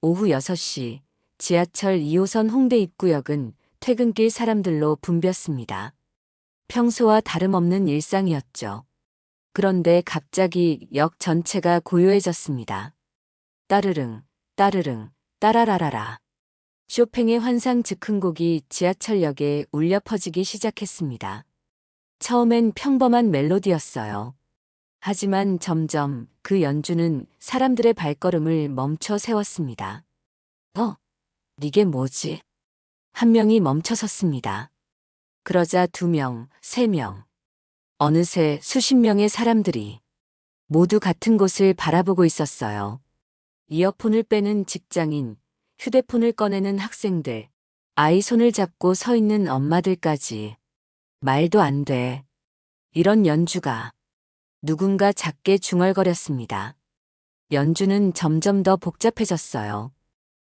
오후 6시 지하철 2호선 홍대 입구역은 퇴근길 사람들로 붐볐습니다. 평소와 다름없는 일상이었죠. 그런데 갑자기 역 전체가 고요해졌습니다. 따르릉, 따르릉, 따라라라라. 쇼팽의 환상 즉흥곡이 지하철역에 울려 퍼지기 시작했습니다. 처음엔 평범한 멜로디였어요. 하지만 점점 그 연주는 사람들의 발걸음을 멈춰 세웠습니다. 이게 뭐지? 한 명이 멈춰섰습니다. 그러자 2명, 3명. 어느새 수십 명의 사람들이 모두 같은 곳을 바라보고 있었어요. 이어폰을 빼는 직장인, 휴대폰을 꺼내는 학생들, 아이 손을 잡고 서 있는 엄마들까지. 말도 안 돼. 이런 연주가. 누군가 작게 중얼거렸습니다. 연주는 점점 더 복잡해졌어요.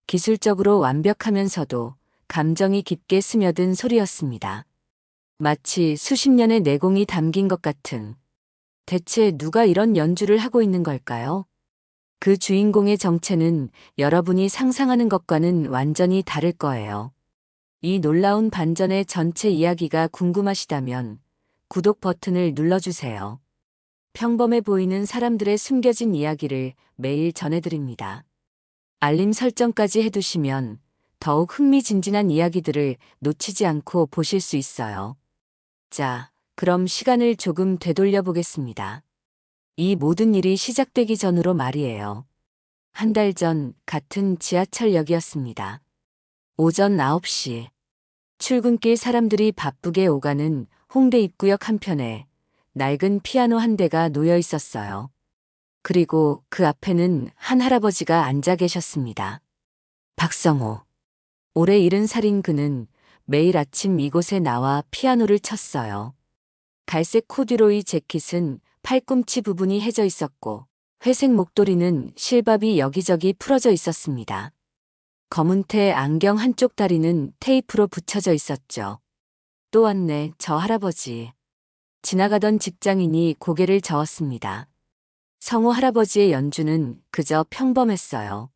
기술적으로 완벽하면서도 감정이 깊게 스며든 소리였습니다. 마치 수십 년의 내공이 담긴 것 같은. 대체 누가 이런 연주를 하고 있는 걸까요? 그 주인공의 정체는 여러분이 상상하는 것과는 완전히 다를 거예요. 이 놀라운 반전의 전체 이야기가 궁금하시다면 구독 버튼을 눌러주세요. 평범해 보이는 사람들의 숨겨진 이야기를 매일 전해드립니다. 알림 설정까지 해두시면 더욱 흥미진진한 이야기들을 놓치지 않고 보실 수 있어요. 자, 그럼 시간을 조금 되돌려 보겠습니다. 이 모든 일이 시작되기 전으로 말이에요. 한 달 전 같은 지하철역이었습니다. 오전 9시. 출근길 사람들이 바쁘게 오가는 홍대 입구역 한편에 낡은 피아노 한 대가 놓여 있었어요. 그리고 그 앞에는 한 할아버지가 앉아 계셨습니다. 박성호. 올해 70살인 그는 매일 아침 이곳에 나와 피아노를 쳤어요. 갈색 코듀로이 재킷은 팔꿈치 부분이 해져 있었고 회색 목도리는 실밥이 여기저기 풀어져 있었습니다. 검은테 안경 한쪽 다리는 테이프로 붙여져 있었죠. 또 왔네, 저 할아버지. 지나가던 직장인이 고개를 저었습니다. 성호 할아버지의 연주는 그저 평범했어요.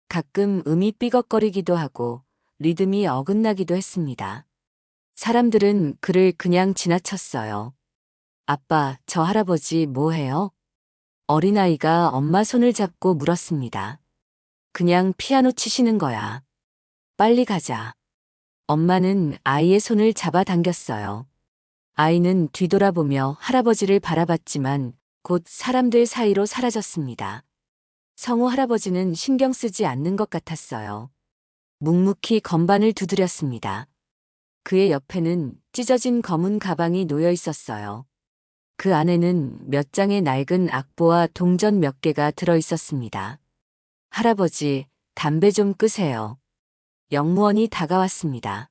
가끔 음이 삐걱거리기도 하고 리듬이 어긋나기도 했습니다. 사람들은 그를 그냥 지나쳤어요. 아빠, 저 할아버지 뭐 해요? 어린아이가 엄마 손을 잡고 물었습니다. 그냥 피아노 치시는 거야. 빨리 가자. 엄마는 아이의 손을 잡아당겼어요. 아이는 뒤돌아보며 할아버지를 바라봤지만 곧 사람들 사이로 사라졌습니다. 성호 할아버지는 신경 쓰지 않는 것 같았어요. 묵묵히 건반을 두드렸습니다. 그의 옆에는 찢어진 검은 가방이 놓여 있었어요. 그 안에는 몇 장의 낡은 악보와 동전 몇 개가 들어 있었습니다. 할아버지, 담배 좀 끄세요. 영무원이 다가왔습니다.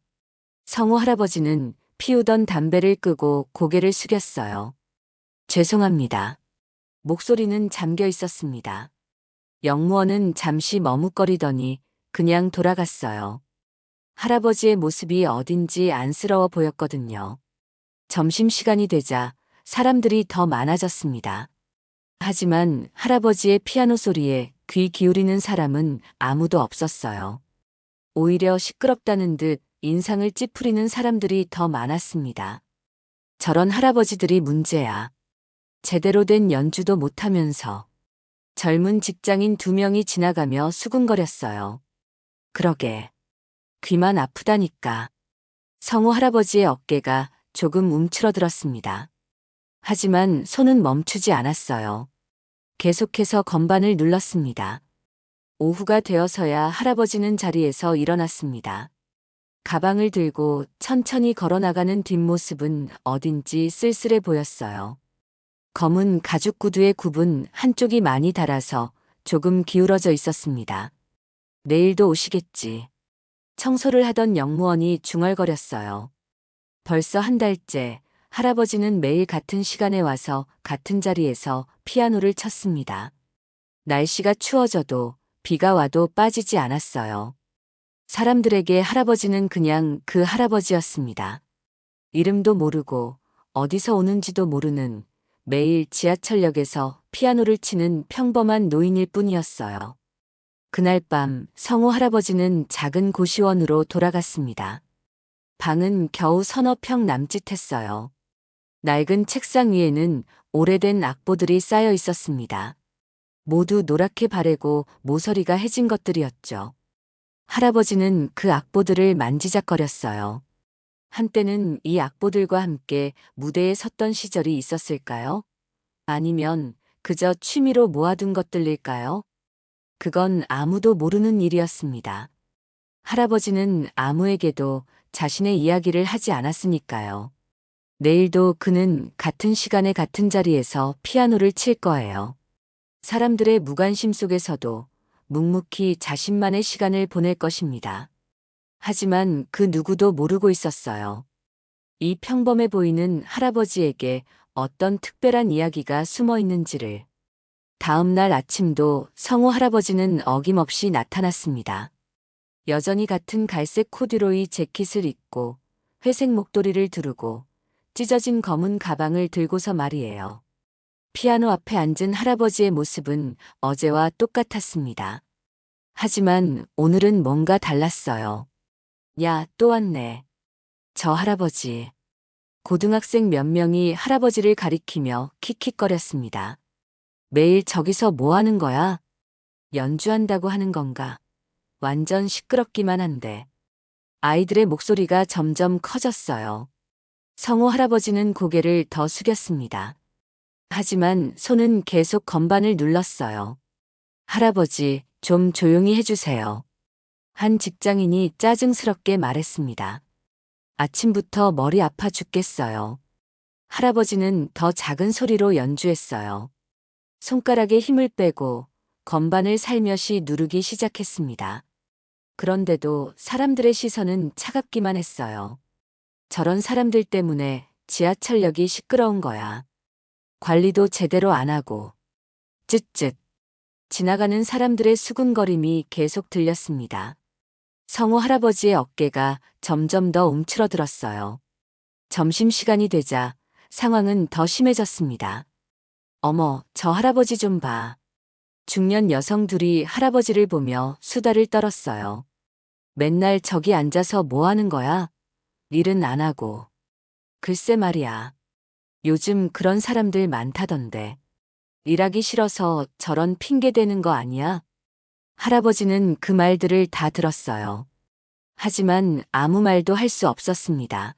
성호 할아버지는 피우던 담배를 끄고 고개를 숙였어요. 죄송합니다. 목소리는 잠겨 있었습니다. 영무원은 잠시 머뭇거리더니 그냥 돌아갔어요. 할아버지의 모습이 어딘지 안쓰러워 보였거든요. 점심시간이 되자 사람들이 더 많아졌습니다. 하지만 할아버지의 피아노 소리에 귀 기울이는 사람은 아무도 없었어요. 오히려 시끄럽다는 듯 인상을 찌푸리는 사람들이 더 많았습니다. 저런 할아버지들이 문제야. 제대로 된 연주도 못하면서. 젊은 직장인 2명이 지나가며 수군거렸어요. 그러게. 귀만 아프다니까. 성호 할아버지의 어깨가 조금 움츠러들었습니다. 하지만 손은 멈추지 않았어요. 계속해서 건반을 눌렀습니다. 오후가 되어서야 할아버지는 자리에서 일어났습니다. 가방을 들고 천천히 걸어나가는 뒷모습은 어딘지 쓸쓸해 보였어요. 검은 가죽 구두의 굽은 한쪽이 많이 닳아서 조금 기울어져 있었습니다. 내일도 오시겠지. 청소를 하던 영무원이 중얼거렸어요. 벌써 한 달째 할아버지는 매일 같은 시간에 와서 같은 자리에서 피아노를 쳤습니다. 날씨가 추워져도 비가 와도 빠지지 않았어요. 사람들에게 할아버지는 그냥 그 할아버지였습니다. 이름도 모르고 어디서 오는지도 모르는 매일 지하철역에서 피아노를 치는 평범한 노인일 뿐이었어요. 그날 밤 성호 할아버지는 작은 고시원으로 돌아갔습니다. 방은 겨우 서너 평 남짓했어요. 낡은 책상 위에는 오래된 악보들이 쌓여 있었습니다. 모두 노랗게 바래고 모서리가 해진 것들이었죠. 할아버지는 그 악보들을 만지작거렸어요. 한때는 이 악보들과 함께 무대에 섰던 시절이 있었을까요? 아니면 그저 취미로 모아둔 것들일까요? 그건 아무도 모르는 일이었습니다. 할아버지는 아무에게도 자신의 이야기를 하지 않았으니까요. 내일도 그는 같은 시간에 같은 자리에서 피아노를 칠 거예요. 사람들의 무관심 속에서도 묵묵히 자신만의 시간을 보낼 것입니다. 하지만 그 누구도 모르고 있었어요. 이 평범해 보이는 할아버지에게 어떤 특별한 이야기가 숨어 있는지를. 다음 날 아침도 성호 할아버지는 어김없이 나타났습니다. 여전히 같은 갈색 코듀로이 재킷을 입고 회색 목도리를 두르고 찢어진 검은 가방을 들고서 말이에요. 피아노 앞에 앉은 할아버지의 모습은 어제와 똑같았습니다. 하지만 오늘은 뭔가 달랐어요. 야, 또 왔네. 저 할아버지. 고등학생 몇 명이 할아버지를 가리키며 킥킥거렸습니다. 매일 저기서 뭐 하는 거야? 연주한다고 하는 건가? 완전 시끄럽기만 한데. 아이들의 목소리가 점점 커졌어요. 성호 할아버지는 고개를 더 숙였습니다. 하지만 손은 계속 건반을 눌렀어요. 할아버지, 좀 조용히 해주세요. 한 직장인이 짜증스럽게 말했습니다. 아침부터 머리 아파 죽겠어요. 할아버지는 더 작은 소리로 연주했어요. 손가락에 힘을 빼고 건반을 살며시 누르기 시작했습니다. 그런데도 사람들의 시선은 차갑기만 했어요. 저런 사람들 때문에 지하철역이 시끄러운 거야. 관리도 제대로 안 하고. 쯧쯧. 지나가는 사람들의 수군거림이 계속 들렸습니다. 성호 할아버지의 어깨가 점점 더 움츠러들었어요. 점심시간이 되자 상황은 더 심해졌습니다. 어머, 저 할아버지 좀 봐. 중년 여성 둘이 할아버지를 보며 수다를 떨었어요. 맨날 저기 앉아서 뭐 하는 거야? 일은 안 하고. 글쎄 말이야. 요즘 그런 사람들 많다던데. 일하기 싫어서 저런 핑계 대는 거 아니야? 할아버지는 그 말들을 다 들었어요. 하지만 아무 말도 할 수 없었습니다.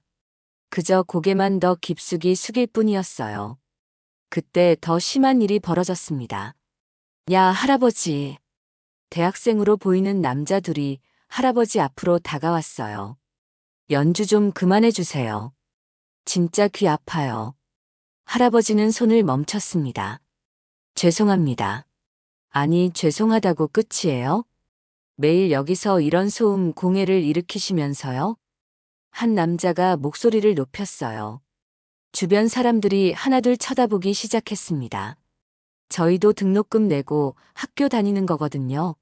그저 고개만 더 깊숙이 숙일 뿐이었어요. 그때 더 심한 일이 벌어졌습니다. 야, 할아버지. 대학생으로 보이는 남자 둘이 할아버지 앞으로 다가왔어요. 연주 좀 그만해 주세요. 진짜 귀 아파요. 할아버지는 손을 멈췄습니다. 죄송합니다. 아니, 죄송하다고 끝이에요? 매일 여기서 이런 소음 공해를 일으키시면서요? 한 남자가 목소리를 높였어요. 주변 사람들이 하나둘 쳐다보기 시작했습니다. 저희도 등록금 내고 학교 다니는 거거든요.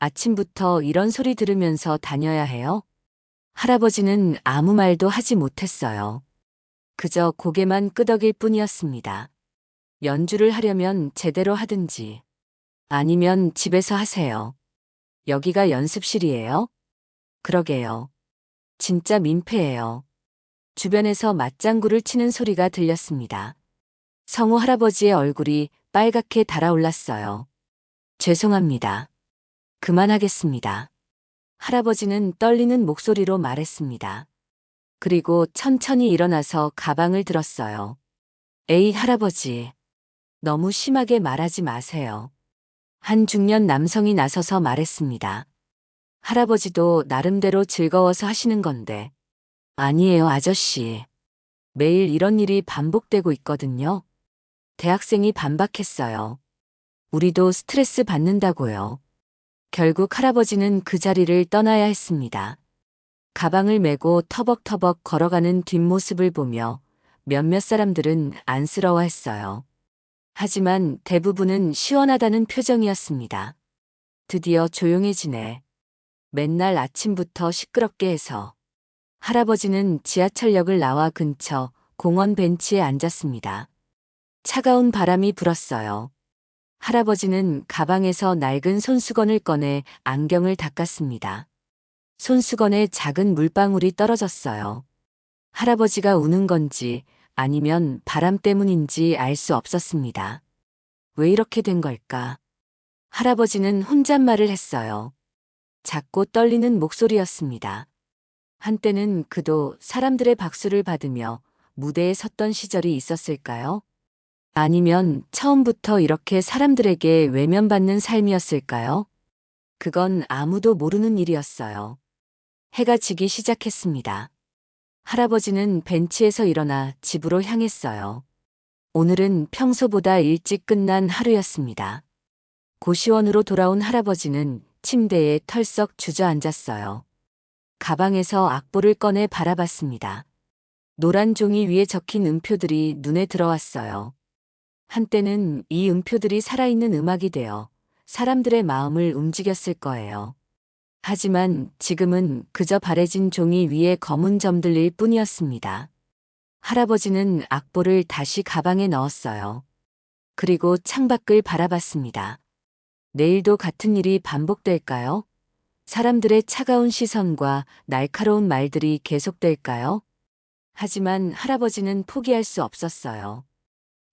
아침부터 이런 소리 들으면서 다녀야 해요? 할아버지는 아무 말도 하지 못했어요. 그저 고개만 끄덕일 뿐이었습니다. 연주를 하려면 제대로 하든지 아니면 집에서 하세요. 여기가 연습실이에요? 그러게요. 진짜 민폐예요. 주변에서 맞장구를 치는 소리가 들렸습니다. 성호 할아버지의 얼굴이 빨갛게 달아올랐어요. 죄송합니다. 그만하겠습니다. 할아버지는 떨리는 목소리로 말했습니다. 그리고 천천히 일어나서 가방을 들었어요. 에이, 할아버지. 너무 심하게 말하지 마세요. 한 중년 남성이 나서서 말했습니다. 할아버지도 나름대로 즐거워서 하시는 건데. 아니에요, 아저씨. 매일 이런 일이 반복되고 있거든요. 대학생이 반박했어요. 우리도 스트레스 받는다고요. 결국 할아버지는 그 자리를 떠나야 했습니다. 가방을 메고 터벅터벅 걸어가는 뒷모습을 보며 몇몇 사람들은 안쓰러워했어요. 하지만 대부분은 시원하다는 표정이었습니다. 드디어 조용해지네. 맨날 아침부터 시끄럽게 해서. 할아버지는 지하철역을 나와 근처 공원 벤치에 앉았습니다. 차가운 바람이 불었어요. 할아버지는 가방에서 낡은 손수건을 꺼내 안경을 닦았습니다. 손수건에 작은 물방울이 떨어졌어요. 할아버지가 우는 건지 아니면 바람 때문인지 알 수 없었습니다. 왜 이렇게 된 걸까? 할아버지는 혼잣말을 했어요. 작고 떨리는 목소리였습니다. 한때는 그도 사람들의 박수를 받으며 무대에 섰던 시절이 있었을까요? 아니면 처음부터 이렇게 사람들에게 외면받는 삶이었을까요? 그건 아무도 모르는 일이었어요. 해가 지기 시작했습니다. 할아버지는 벤치에서 일어나 집으로 향했어요. 오늘은 평소보다 일찍 끝난 하루였습니다. 고시원으로 돌아온 할아버지는 침대에 털썩 주저앉았어요. 가방에서 악보를 꺼내 바라봤습니다. 노란 종이 위에 적힌 음표들이 눈에 들어왔어요. 한때는 이 음표들이 살아있는 음악이 되어 사람들의 마음을 움직였을 거예요. 하지만 지금은 그저 바래진 종이 위에 검은 점들일 뿐이었습니다. 할아버지는 악보를 다시 가방에 넣었어요. 그리고 창밖을 바라봤습니다. 내일도 같은 일이 반복될까요? 사람들의 차가운 시선과 날카로운 말들이 계속될까요? 하지만 할아버지는 포기할 수 없었어요.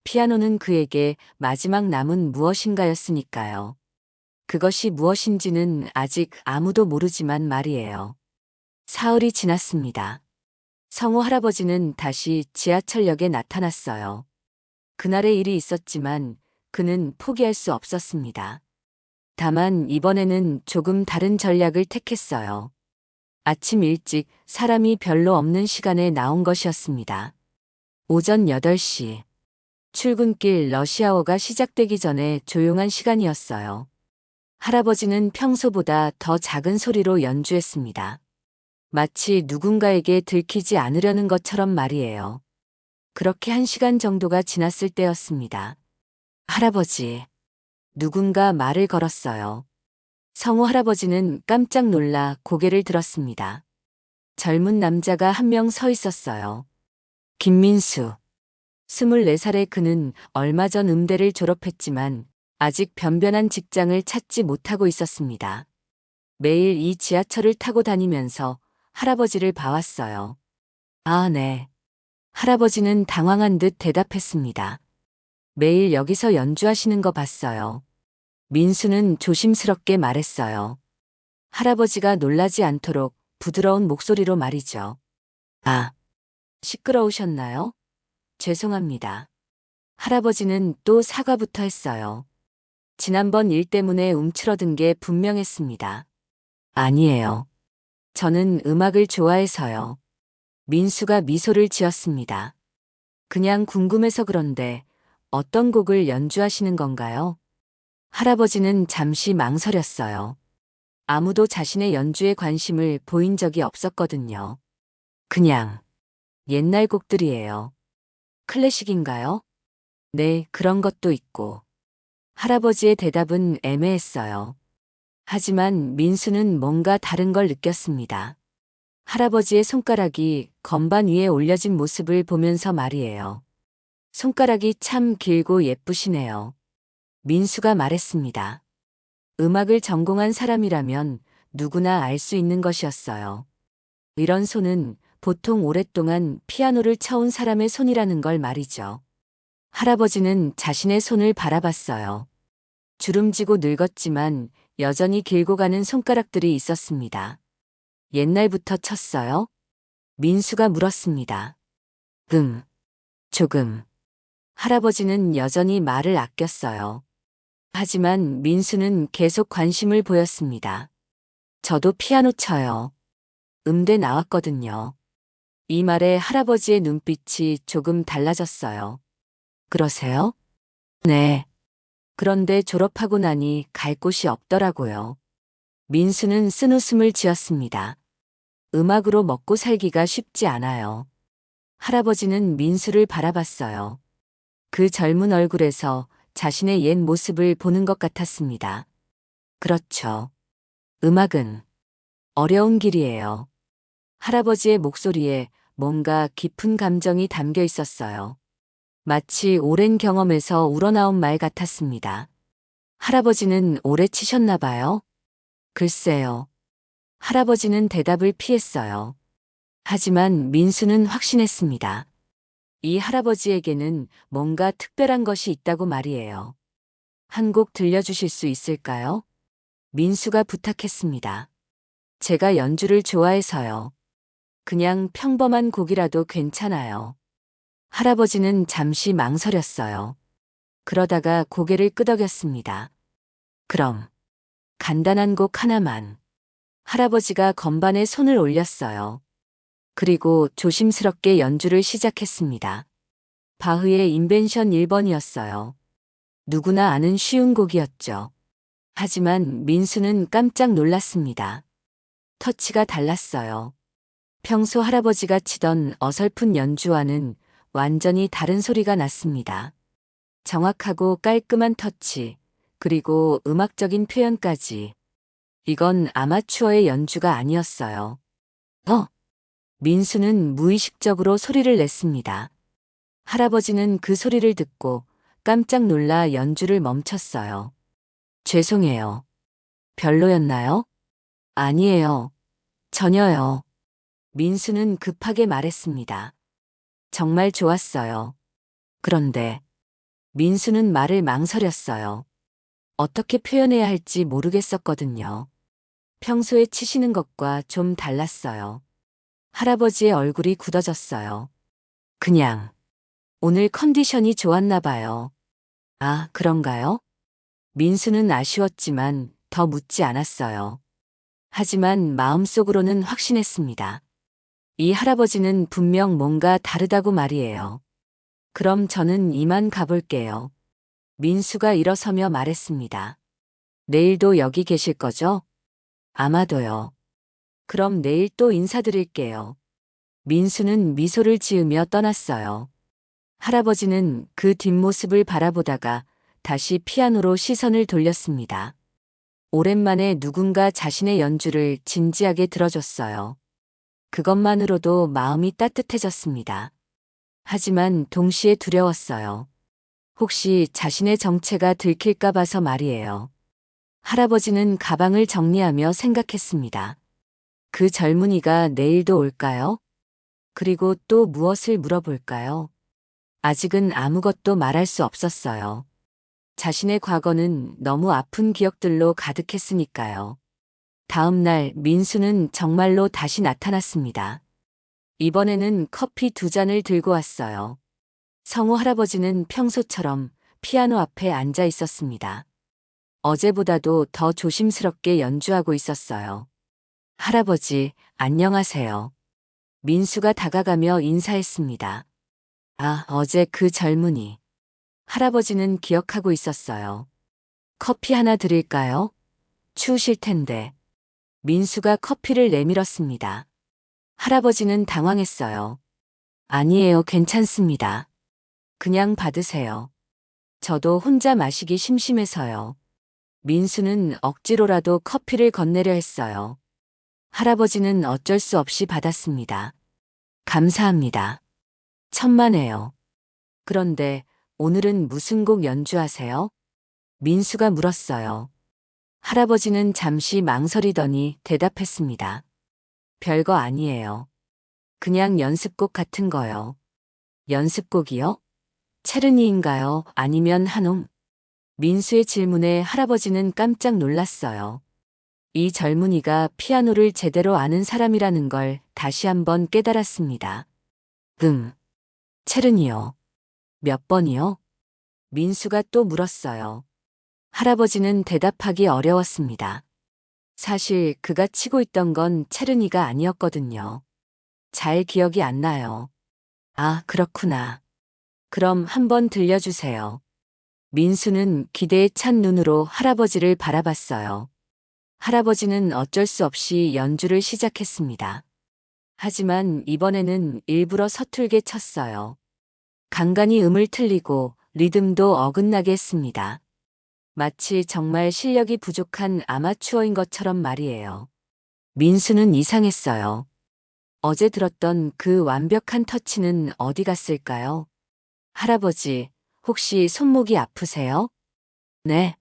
피아노는 그에게 마지막 남은 무엇인가였으니까요. 그것이 무엇인지는 아직 아무도 모르지만 말이에요. 사흘이 지났습니다. 성우 할아버지는 다시 지하철역에 나타났어요. 그날의 일이 있었지만 그는 포기할 수 없었습니다. 다만 이번에는 조금 다른 전략을 택했어요. 아침 일찍 사람이 별로 없는 시간에 나온 것이었습니다. 오전 8시. 출근길 러시아어가 시작되기 전에 조용한 시간이었어요. 할아버지는 평소보다 더 작은 소리로 연주했습니다. 마치 누군가에게 들키지 않으려는 것처럼 말이에요. 그렇게 1시간 정도가 지났을 때였습니다. 할아버지. 누군가 말을 걸었어요. 성우 할아버지는 깜짝 놀라 고개를 들었습니다. 젊은 남자가 한 명 서 있었어요. 김민수. 24살의 그는 얼마 전 음대를 졸업했지만 아직 변변한 직장을 찾지 못하고 있었습니다. 매일 이 지하철을 타고 다니면서 할아버지를 봐왔어요. 아, 네. 할아버지는 당황한 듯 대답했습니다. 매일 여기서 연주하시는 거 봤어요. 민수는 조심스럽게 말했어요. 할아버지가 놀라지 않도록 부드러운 목소리로 말이죠. 아, 시끄러우셨나요? 죄송합니다. 할아버지는 또 사과부터 했어요. 지난번 일 때문에 움츠러든 게 분명했습니다. 아니에요. 저는 음악을 좋아해서요. 민수가 미소를 지었습니다. 그냥 궁금해서 그런데 어떤 곡을 연주하시는 건가요? 할아버지는 잠시 망설였어요. 아무도 자신의 연주에 관심을 보인 적이 없었거든요. 그냥 옛날 곡들이에요. 클래식인가요? 네, 그런 것도 있고. 할아버지의 대답은 애매했어요. 하지만 민수는 뭔가 다른 걸 느꼈습니다. 할아버지의 손가락이 건반 위에 올려진 모습을 보면서 말이에요. 손가락이 참 길고 예쁘시네요. 민수가 말했습니다. 음악을 전공한 사람이라면 누구나 알 수 있는 것이었어요. 이런 손은 보통 오랫동안 피아노를 쳐온 사람의 손이라는 걸 말이죠. 할아버지는 자신의 손을 바라봤어요. 주름지고 늙었지만 여전히 길고 가는 손가락들이 있었습니다. 옛날부터 쳤어요? 민수가 물었습니다. 조금. 할아버지는 여전히 말을 아꼈어요. 하지만 민수는 계속 관심을 보였습니다. 저도 피아노 쳐요. 음대 나왔거든요. 이 말에 할아버지의 눈빛이 조금 달라졌어요. 그러세요? 네. 그런데 졸업하고 나니 갈 곳이 없더라고요. 민수는 쓴웃음을 지었습니다. 음악으로 먹고 살기가 쉽지 않아요. 할아버지는 민수를 바라봤어요. 그 젊은 얼굴에서 자신의 옛 모습을 보는 것 같았습니다. 그렇죠. 음악은 어려운 길이에요. 할아버지의 목소리에 뭔가 깊은 감정이 담겨 있었어요. 마치 오랜 경험에서 우러나온 말 같았습니다. 할아버지는 오래 치셨나 봐요? 글쎄요. 할아버지는 대답을 피했어요. 하지만 민수는 확신했습니다. 이 할아버지에게는 뭔가 특별한 것이 있다고 말이에요. 한 곡 들려주실 수 있을까요? 민수가 부탁했습니다. 제가 연주를 좋아해서요. 그냥 평범한 곡이라도 괜찮아요. 할아버지는 잠시 망설였어요. 그러다가 고개를 끄덕였습니다. 그럼, 간단한 곡 하나만. 할아버지가 건반에 손을 올렸어요. 그리고 조심스럽게 연주를 시작했습니다. 바흐의 인벤션 1번이었어요. 누구나 아는 쉬운 곡이었죠. 하지만 민수는 깜짝 놀랐습니다. 터치가 달랐어요. 평소 할아버지가 치던 어설픈 연주와는 완전히 다른 소리가 났습니다. 정확하고 깔끔한 터치, 그리고 음악적인 표현까지. 이건 아마추어의 연주가 아니었어요. 민수는 무의식적으로 소리를 냈습니다. 할아버지는 그 소리를 듣고 깜짝 놀라 연주를 멈췄어요. 죄송해요. 별로였나요? 아니에요. 전혀요. 민수는 급하게 말했습니다. 정말 좋았어요. 그런데 민수는 말을 망설였어요. 어떻게 표현해야 할지 모르겠었거든요. 평소에 치시는 것과 좀 달랐어요. 할아버지의 얼굴이 굳어졌어요. 그냥 오늘 컨디션이 좋았나 봐요. 아, 그런가요? 민수는 아쉬웠지만 더 묻지 않았어요. 하지만 마음속으로는 확신했습니다. 이 할아버지는 분명 뭔가 다르다고 말이에요. 그럼 저는 이만 가볼게요. 민수가 일어서며 말했습니다. 내일도 여기 계실 거죠? 아마도요. 그럼 내일 또 인사드릴게요. 민수는 미소를 지으며 떠났어요. 할아버지는 그 뒷모습을 바라보다가 다시 피아노로 시선을 돌렸습니다. 오랜만에 누군가 자신의 연주를 진지하게 들어줬어요. 그것만으로도 마음이 따뜻해졌습니다. 하지만 동시에 두려웠어요. 혹시 자신의 정체가 들킬까 봐서 말이에요. 할아버지는 가방을 정리하며 생각했습니다. 그 젊은이가 내일도 올까요? 그리고 또 무엇을 물어볼까요? 아직은 아무것도 말할 수 없었어요. 자신의 과거는 너무 아픈 기억들로 가득했으니까요. 다음 날 민수는 정말로 다시 나타났습니다. 이번에는 커피 2잔을 들고 왔어요. 성우 할아버지는 평소처럼 피아노 앞에 앉아 있었습니다. 어제보다도 더 조심스럽게 연주하고 있었어요. 할아버지, 안녕하세요. 민수가 다가가며 인사했습니다. 아, 어제 그 젊은이. 할아버지는 기억하고 있었어요. 커피 하나 드릴까요? 추우실 텐데. 민수가 커피를 내밀었습니다. 할아버지는 당황했어요. 아니에요, 괜찮습니다. 그냥 받으세요. 저도 혼자 마시기 심심해서요. 민수는 억지로라도 커피를 건네려 했어요. 할아버지는 어쩔 수 없이 받았습니다. 감사합니다. 천만에요. 그런데 오늘은 무슨 곡 연주하세요? 민수가 물었어요. 할아버지는 잠시 망설이더니 대답했습니다. 별거 아니에요. 그냥 연습곡 같은 거요. 연습곡이요? 체르니인가요? 아니면 한옴? 민수의 질문에 할아버지는 깜짝 놀랐어요. 이 젊은이가 피아노를 제대로 아는 사람이라는 걸 다시 한번 깨달았습니다. 체르니요. 몇 번이요? 민수가 또 물었어요. 할아버지는 대답하기 어려웠습니다. 사실 그가 치고 있던 건 체르니가 아니었거든요. 잘 기억이 안 나요. 아, 그렇구나. 그럼 한번 들려주세요. 민수는 기대에 찬 눈으로 할아버지를 바라봤어요. 할아버지는 어쩔 수 없이 연주를 시작했습니다. 하지만 이번에는 일부러 서툴게 쳤어요. 간간히 음을 틀리고 리듬도 어긋나게 했습니다. 마치 정말 실력이 부족한 아마추어인 것처럼 말이에요. 민수는 이상했어요. 어제 들었던 그 완벽한 터치는 어디 갔을까요? 할아버지, 혹시 손목이 아프세요? 네.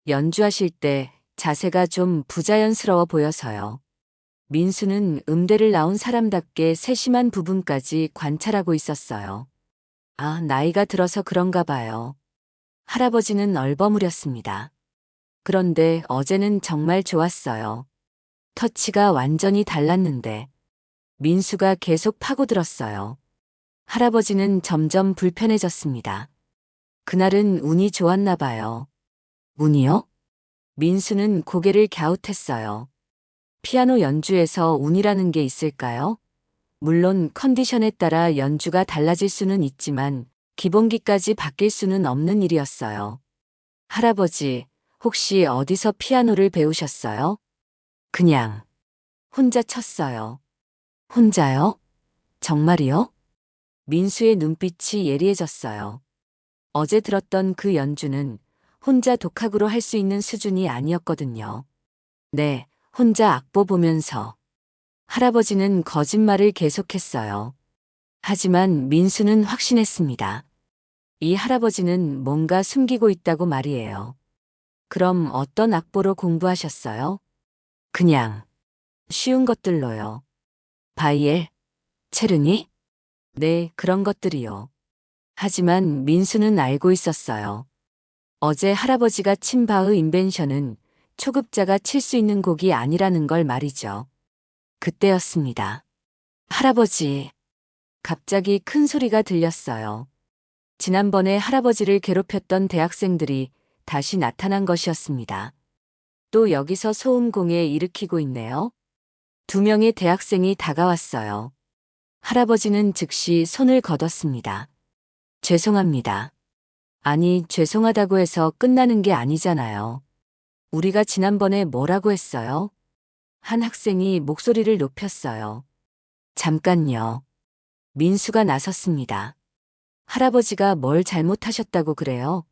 연주하실 때 자세가 좀 부자연스러워 보여서요. 민수는 음대를 나온 사람답게 세심한 부분까지 관찰하고 있었어요. 아, 나이가 들어서 그런가 봐요. 할아버지는 얼버무렸습니다. 그런데 어제는 정말 좋았어요. 터치가 완전히 달랐는데 민수가 계속 파고들었어요. 할아버지는 점점 불편해졌습니다. 그날은 운이 좋았나 봐요. 운이요? 민수는 고개를 갸웃했어요. 피아노 연주에서 운이라는 게 있을까요? 물론 컨디션에 따라 연주가 달라질 수는 있지만 기본기까지 바뀔 수는 없는 일이었어요. 할아버지, 혹시 어디서 피아노를 배우셨어요? 그냥 혼자 쳤어요. 혼자요? 정말이요? 민수의 눈빛이 예리해졌어요. 어제 들었던 그 연주는 혼자 독학으로 할 수 있는 수준이 아니었거든요. 네, 혼자 악보 보면서. 할아버지는 거짓말을 계속했어요. 하지만 민수는 확신했습니다. 이 할아버지는 뭔가 숨기고 있다고 말이에요. 그럼 어떤 악보로 공부하셨어요? 그냥 쉬운 것들로요. 바이엘, 체르니? 네, 그런 것들이요. 하지만 민수는 알고 있었어요. 어제 할아버지가 친 바흐 인벤션은 초급자가 칠 수 있는 곡이 아니라는 걸 말이죠. 그때였습니다. 할아버지, 갑자기 큰 소리가 들렸어요. 지난번에 할아버지를 괴롭혔던 대학생들이 다시 나타난 것이었습니다. 또 여기서 소음공해 일으키고 있네요. 2명의 대학생이 다가왔어요. 할아버지는 즉시 손을 걷었습니다. 죄송합니다. 아니, 죄송하다고 해서 끝나는 게 아니잖아요. 우리가 지난번에 뭐라고 했어요? 한 학생이 목소리를 높였어요. 잠깐요. 민수가 나섰습니다. 할아버지가 뭘 잘못하셨다고 그래요?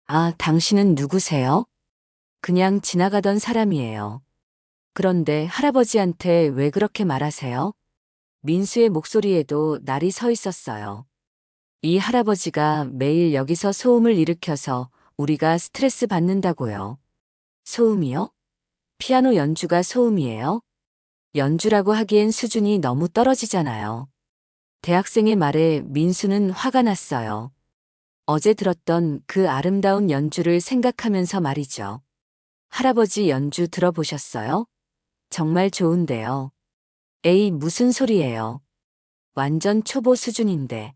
아, 당신은 누구세요? 그냥 지나가던 사람이에요. 그런데 할아버지한테 왜 그렇게 말하세요? 민수의 목소리에도 날이 서 있었어요. 이 할아버지가 매일 여기서 소음을 일으켜서 우리가 스트레스 받는다고요. 소음이요? 피아노 연주가 소음이에요? 연주라고 하기엔 수준이 너무 떨어지잖아요. 대학생의 말에 민수는 화가 났어요. 어제 들었던 그 아름다운 연주를 생각하면서 말이죠. 할아버지 연주 들어보셨어요? 정말 좋은데요. 에이, 무슨 소리예요. 완전 초보 수준인데.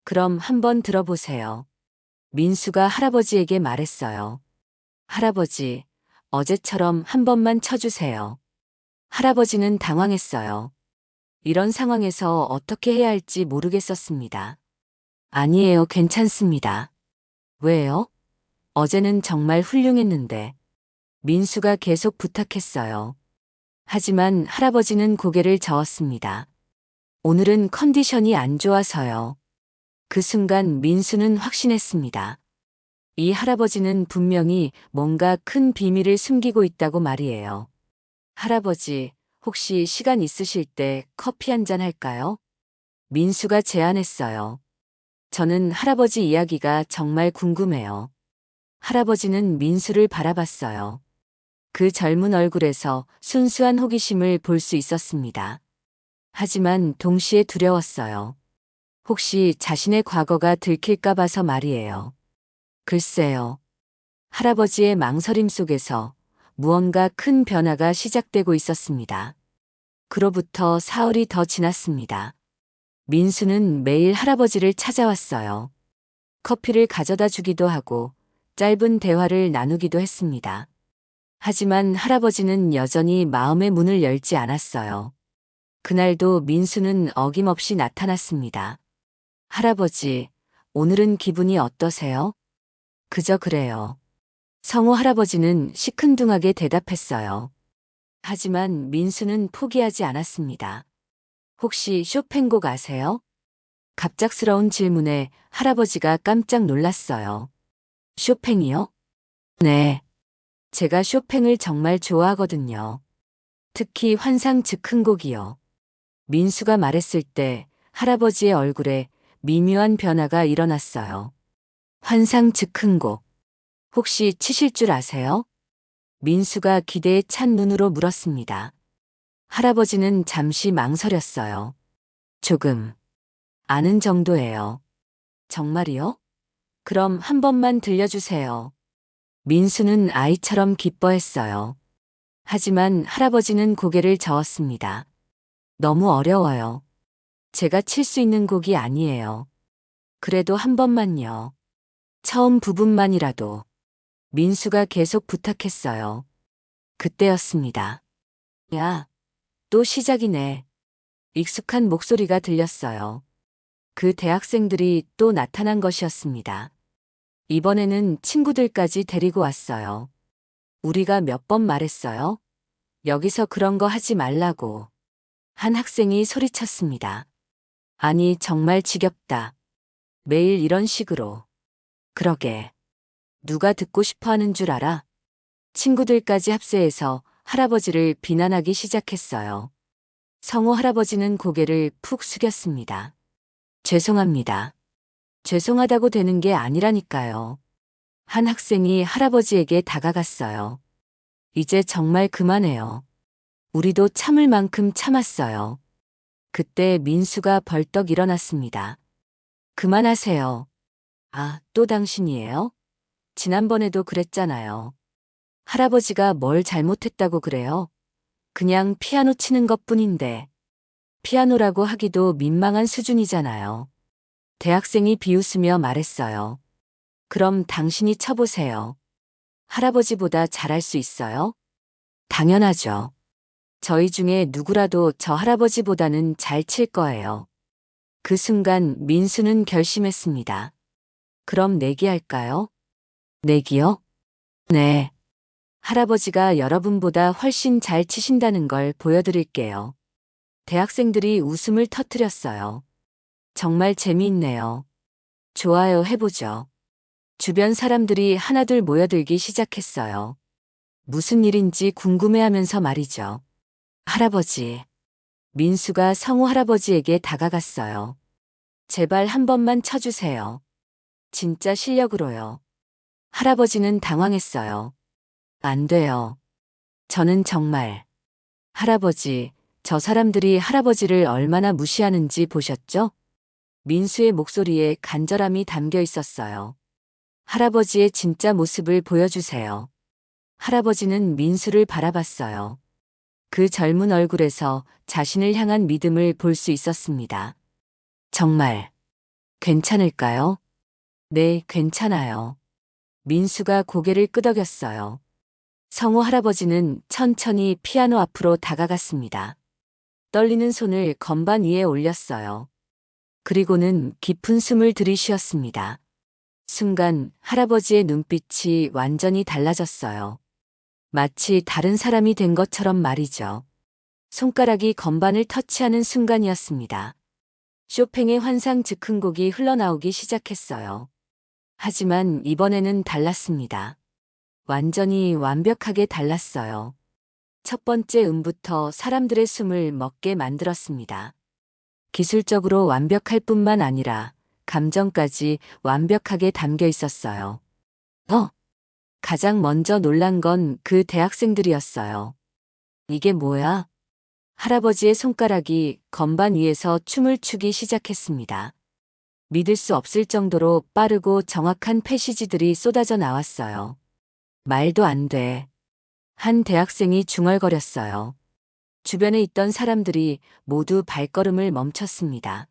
그럼 한번 들어보세요. 민수가 할아버지에게 말했어요. 할아버지, 어제처럼 한 번만 쳐주세요. 할아버지는 당황했어요. 이런 상황에서 어떻게 해야 할지 모르겠었습니다. 아니에요, 괜찮습니다. 왜요? 어제는 정말 훌륭했는데. 민수가 계속 부탁했어요. 하지만 할아버지는 고개를 저었습니다. 오늘은 컨디션이 안 좋아서요. 그 순간 민수는 확신했습니다. 이 할아버지는 분명히 뭔가 큰 비밀을 숨기고 있다고 말이에요. 할아버지, 혹시 시간 있으실 때 커피 한 잔 할까요? 민수가 제안했어요. 저는 할아버지 이야기가 정말 궁금해요. 할아버지는 민수를 바라봤어요. 그 젊은 얼굴에서 순수한 호기심을 볼 수 있었습니다. 하지만 동시에 두려웠어요. 혹시 자신의 과거가 들킬까 봐서 말이에요. 글쎄요. 할아버지의 망설임 속에서 무언가 큰 변화가 시작되고 있었습니다. 그로부터 사흘이 더 지났습니다. 민수는 매일 할아버지를 찾아왔어요. 커피를 가져다 주기도 하고 짧은 대화를 나누기도 했습니다. 하지만 할아버지는 여전히 마음의 문을 열지 않았어요. 그날도 민수는 어김없이 나타났습니다. 할아버지, 오늘은 기분이 어떠세요? 그저 그래요. 성우 할아버지는 시큰둥하게 대답했어요. 하지만 민수는 포기하지 않았습니다. 혹시 쇼팽곡 아세요? 갑작스러운 질문에 할아버지가 깜짝 놀랐어요. 쇼팽이요? 네. 제가 쇼팽을 정말 좋아하거든요. 특히 환상 즉흥곡이요. 민수가 말했을 때 할아버지의 얼굴에 미묘한 변화가 일어났어요. 환상 즉흥곡. 혹시 치실 줄 아세요? 민수가 기대에 찬 눈으로 물었습니다. 할아버지는 잠시 망설였어요. 조금 아는 정도예요. 정말이요? 그럼 한 번만 들려주세요. 민수는 아이처럼 기뻐했어요. 하지만 할아버지는 고개를 저었습니다. 너무 어려워요. 제가 칠 수 있는 곡이 아니에요. 그래도 한 번만요. 처음 부분만이라도. 민수가 계속 부탁했어요. 그때였습니다. 야, 또 시작이네. 익숙한 목소리가 들렸어요. 그 대학생들이 또 나타난 것이었습니다. 이번에는 친구들까지 데리고 왔어요. 우리가 몇 번 말했어요? 여기서 그런 거 하지 말라고. 한 학생이 소리쳤습니다. 아니, 정말 지겹다. 매일 이런 식으로. 그러게. 누가 듣고 싶어 하는 줄 알아? 친구들까지 합세해서 할아버지를 비난하기 시작했어요. 성호 할아버지는 고개를 푹 숙였습니다. 죄송합니다. 죄송하다고 되는 게 아니라니까요. 한 학생이 할아버지에게 다가갔어요. 이제 정말 그만해요. 우리도 참을 만큼 참았어요. 그때 민수가 벌떡 일어났습니다. 그만하세요. 아, 또 당신이에요? 지난번에도 그랬잖아요. 할아버지가 뭘 잘못했다고 그래요? 그냥 피아노 치는 것뿐인데. 피아노라고 하기도 민망한 수준이잖아요. 대학생이 비웃으며 말했어요. 그럼 당신이 쳐보세요. 할아버지보다 잘할 수 있어요? 당연하죠. 저희 중에 누구라도 저 할아버지보다는 잘 칠 거예요. 그 순간 민수는 결심했습니다. 그럼 내기할까요? 내기요? 네. 할아버지가 여러분보다 훨씬 잘 치신다는 걸 보여드릴게요. 대학생들이 웃음을 터뜨렸어요. 정말 재미있네요. 좋아요, 해보죠. 주변 사람들이 하나둘 모여들기 시작했어요. 무슨 일인지 궁금해하면서 말이죠. 할아버지. 민수가 성우 할아버지에게 다가갔어요. 제발 한 번만 쳐주세요. 진짜 실력으로요. 할아버지는 당황했어요. 안 돼요. 저는 정말. 할아버지, 저 사람들이 할아버지를 얼마나 무시하는지 보셨죠? 민수의 목소리에 간절함이 담겨 있었어요. 할아버지의 진짜 모습을 보여주세요. 할아버지는 민수를 바라봤어요. 그 젊은 얼굴에서 자신을 향한 믿음을 볼 수 있었습니다. 정말 괜찮을까요? 네, 괜찮아요. 민수가 고개를 끄덕였어요. 성우 할아버지는 천천히 피아노 앞으로 다가갔습니다. 떨리는 손을 건반 위에 올렸어요. 그리고는 깊은 숨을 들이쉬었습니다. 순간 할아버지의 눈빛이 완전히 달라졌어요. 마치 다른 사람이 된 것처럼 말이죠. 손가락이 건반을 터치하는 순간이었습니다. 쇼팽의 환상 즉흥곡이 흘러나오기 시작했어요. 하지만 이번에는 달랐습니다. 완전히 완벽하게 달랐어요. 첫 번째 음부터 사람들의 숨을 멎게 만들었습니다. 기술적으로 완벽할 뿐만 아니라 감정까지 완벽하게 담겨 있었어요. 가장 먼저 놀란 건 그 대학생들이었어요. 이게 뭐야? 할아버지의 손가락이 건반 위에서 춤을 추기 시작했습니다. 믿을 수 없을 정도로 빠르고 정확한 패시지들이 쏟아져 나왔어요. 말도 안 돼. 한 대학생이 중얼거렸어요. 주변에 있던 사람들이 모두 발걸음을 멈췄습니다.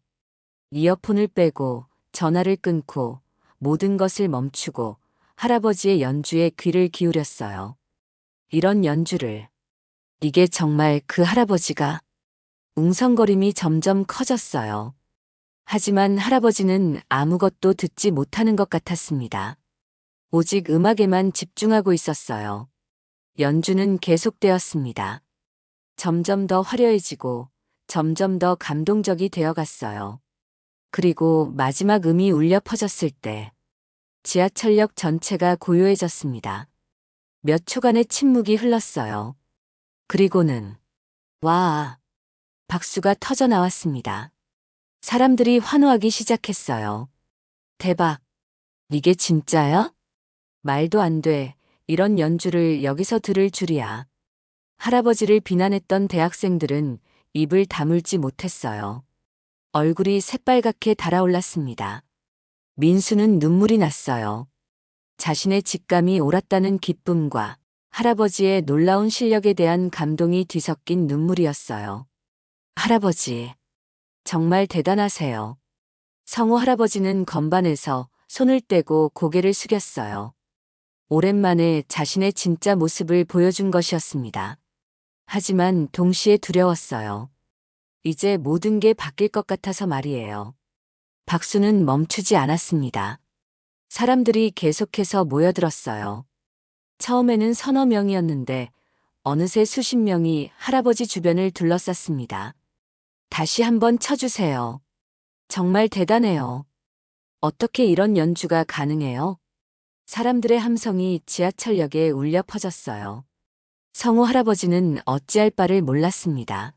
이어폰을 빼고 전화를 끊고 모든 것을 멈추고 할아버지의 연주에 귀를 기울였어요. 이런 연주를. 이게 정말 그 할아버지가. 웅성거림이 점점 커졌어요. 하지만 할아버지는 아무것도 듣지 못하는 것 같았습니다. 오직 음악에만 집중하고 있었어요. 연주는 계속되었습니다. 점점 더 화려해지고 점점 더 감동적이 되어갔어요. 그리고 마지막 음이 울려 퍼졌을 때 지하철역 전체가 고요해졌습니다. 몇 초간의 침묵이 흘렀어요. 그리고는 와, 박수가 터져 나왔습니다. 사람들이 환호하기 시작했어요. 대박! 이게 진짜야? 말도 안 돼. 이런 연주를 여기서 들을 줄이야. 할아버지를 비난했던 대학생들은 입을 다물지 못했어요. 얼굴이 새빨갛게 달아올랐습니다. 민수는 눈물이 났어요. 자신의 직감이 옳았다는 기쁨과 할아버지의 놀라운 실력에 대한 감동이 뒤섞인 눈물이었어요. 할아버지, 정말 대단하세요. 성우 할아버지는 건반에서 손을 떼고 고개를 숙였어요. 오랜만에 자신의 진짜 모습을 보여준 것이었습니다. 하지만 동시에 두려웠어요. 이제 모든 게 바뀔 것 같아서 말이에요. 박수는 멈추지 않았습니다. 사람들이 계속해서 모여들었어요. 처음에는 서너 명이었는데 어느새 수십 명이 할아버지 주변을 둘러쌌습니다. 다시 한번 쳐주세요. 정말 대단해요. 어떻게 이런 연주가 가능해요? 사람들의 함성이 지하철역에 울려 퍼졌어요. 성우 할아버지는 어찌할 바를 몰랐습니다.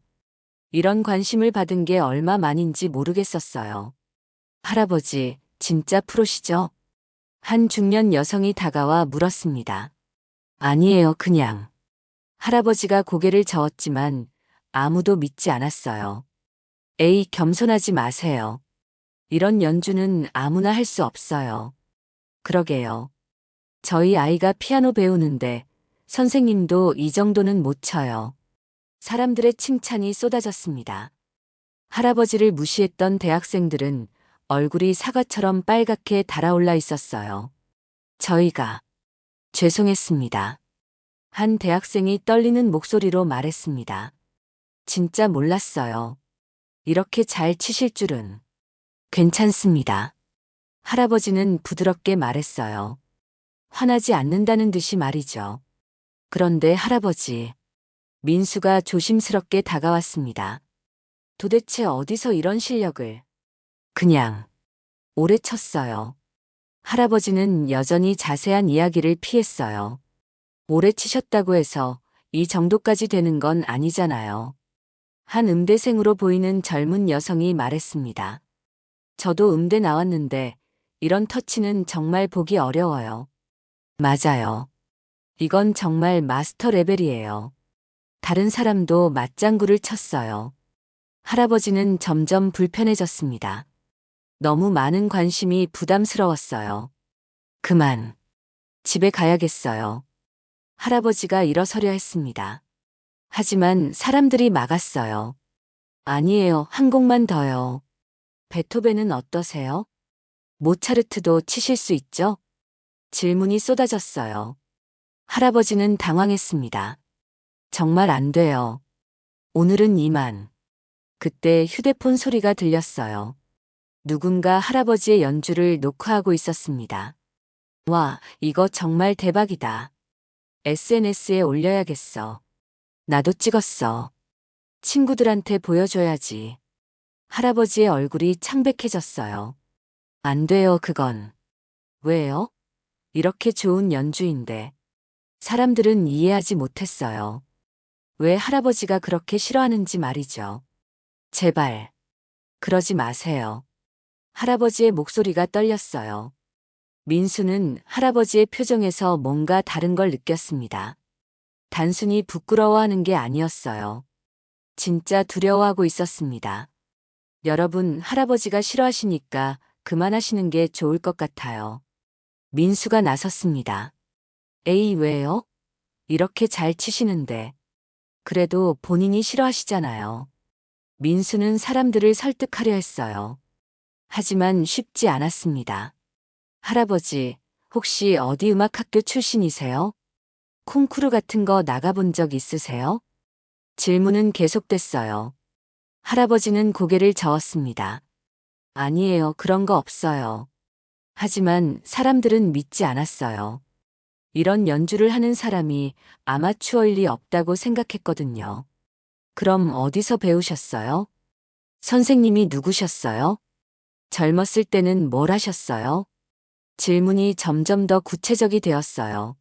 이런 관심을 받은 게 얼마만인지 모르겠었어요. 할아버지, 진짜 프로시죠? 한 중년 여성이 다가와 물었습니다. 아니에요, 그냥. 할아버지가 고개를 저었지만 아무도 믿지 않았어요. 에이, 겸손하지 마세요. 이런 연주는 아무나 할 수 없어요. 그러게요. 저희 아이가 피아노 배우는데 선생님도 이 정도는 못 쳐요. 사람들의 칭찬이 쏟아졌습니다. 할아버지를 무시했던 대학생들은 얼굴이 사과처럼 빨갛게 달아올라 있었어요. 저희가 죄송했습니다. 한 대학생이 떨리는 목소리로 말했습니다. 진짜 몰랐어요. 이렇게 잘 치실 줄은. 괜찮습니다. 할아버지는 부드럽게 말했어요. 화나지 않는다는 듯이 말이죠. 그런데 할아버지, 민수가 조심스럽게 다가왔습니다. 도대체 어디서 이런 실력을? 그냥 오래 쳤어요. 할아버지는 여전히 자세한 이야기를 피했어요. 오래 치셨다고 해서 이 정도까지 되는 건 아니잖아요. 한 음대생으로 보이는 젊은 여성이 말했습니다. 저도 음대 나왔는데 이런 터치는 정말 보기 어려워요. 맞아요. 이건 정말 마스터 레벨이에요. 다른 사람도 맞장구를 쳤어요. 할아버지는 점점 불편해졌습니다. 너무 많은 관심이 부담스러웠어요. 그만. 집에 가야겠어요. 할아버지가 일어서려 했습니다. 하지만 사람들이 막았어요. 아니에요, 한 곡만 더요. 베토벤은 어떠세요? 모차르트도 치실 수 있죠? 질문이 쏟아졌어요. 할아버지는 당황했습니다. 정말 안 돼요. 오늘은 이만. 그때 휴대폰 소리가 들렸어요. 누군가 할아버지의 연주를 녹화하고 있었습니다. 와, 이거 정말 대박이다. SNS에 올려야겠어. 나도 찍었어. 친구들한테 보여줘야지. 할아버지의 얼굴이 창백해졌어요. 안 돼요, 그건. 왜요? 이렇게 좋은 연주인데. 사람들은 이해하지 못했어요. 왜 할아버지가 그렇게 싫어하는지 말이죠. 제발. 그러지 마세요. 할아버지의 목소리가 떨렸어요. 민수는 할아버지의 표정에서 뭔가 다른 걸 느꼈습니다. 단순히 부끄러워하는 게 아니었어요. 진짜 두려워하고 있었습니다. 여러분, 할아버지가 싫어하시니까 그만하시는 게 좋을 것 같아요. 민수가 나섰습니다. 에이, 왜요? 이렇게 잘 치시는데. 그래도 본인이 싫어하시잖아요. 민수는 사람들을 설득하려 했어요. 하지만 쉽지 않았습니다. 할아버지, 혹시 어디 음악학교 출신이세요? 콩쿠르 같은 거 나가본 적 있으세요? 질문은 계속됐어요. 할아버지는 고개를 저었습니다. 아니에요, 그런 거 없어요. 하지만 사람들은 믿지 않았어요. 이런 연주를 하는 사람이 아마추어일 리 없다고 생각했거든요. 그럼 어디서 배우셨어요? 선생님이 누구셨어요? 젊었을 때는 뭘 하셨어요? 질문이 점점 더 구체적이 되었어요.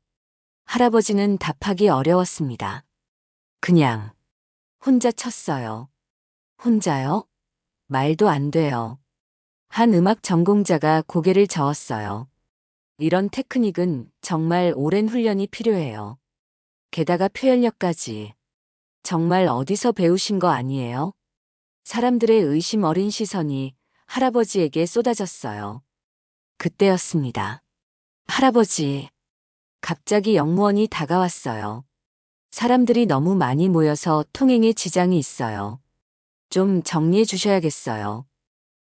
할아버지는 답하기 어려웠습니다. 그냥 혼자 쳤어요. 혼자요? 말도 안 돼요. 한 음악 전공자가 고개를 저었어요. 이런 테크닉은 정말 오랜 훈련이 필요해요. 게다가 표현력까지. 정말 어디서 배우신 거 아니에요? 사람들의 의심 어린 시선이 할아버지에게 쏟아졌어요. 그때였습니다. 할아버지. 갑자기 역무원이 다가왔어요. 사람들이 너무 많이 모여서 통행에 지장이 있어요. 좀 정리해 주셔야겠어요.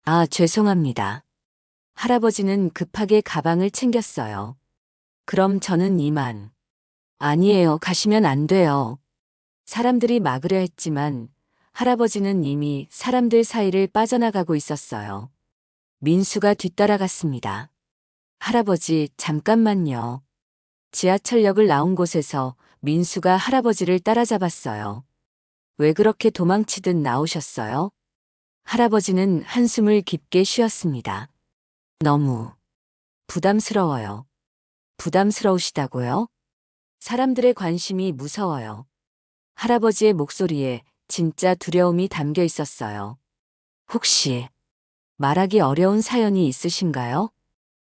아, 죄송합니다. 할아버지는 급하게 가방을 챙겼어요. 그럼 저는 이만. 아니에요. 가시면 안 돼요. 사람들이 막으려 했지만 할아버지는 이미 사람들 사이를 빠져나가고 있었어요. 민수가 뒤따라갔습니다. 할아버지, 잠깐만요. 지하철역을 나온 곳에서 민수가 할아버지를 따라잡았어요. 왜 그렇게 도망치듯 나오셨어요? 할아버지는 한숨을 깊게 쉬었습니다. 너무 부담스러워요. 부담스러우시다고요? 사람들의 관심이 무서워요. 할아버지의 목소리에 진짜 두려움이 담겨 있었어요. 혹시 말하기 어려운 사연이 있으신가요?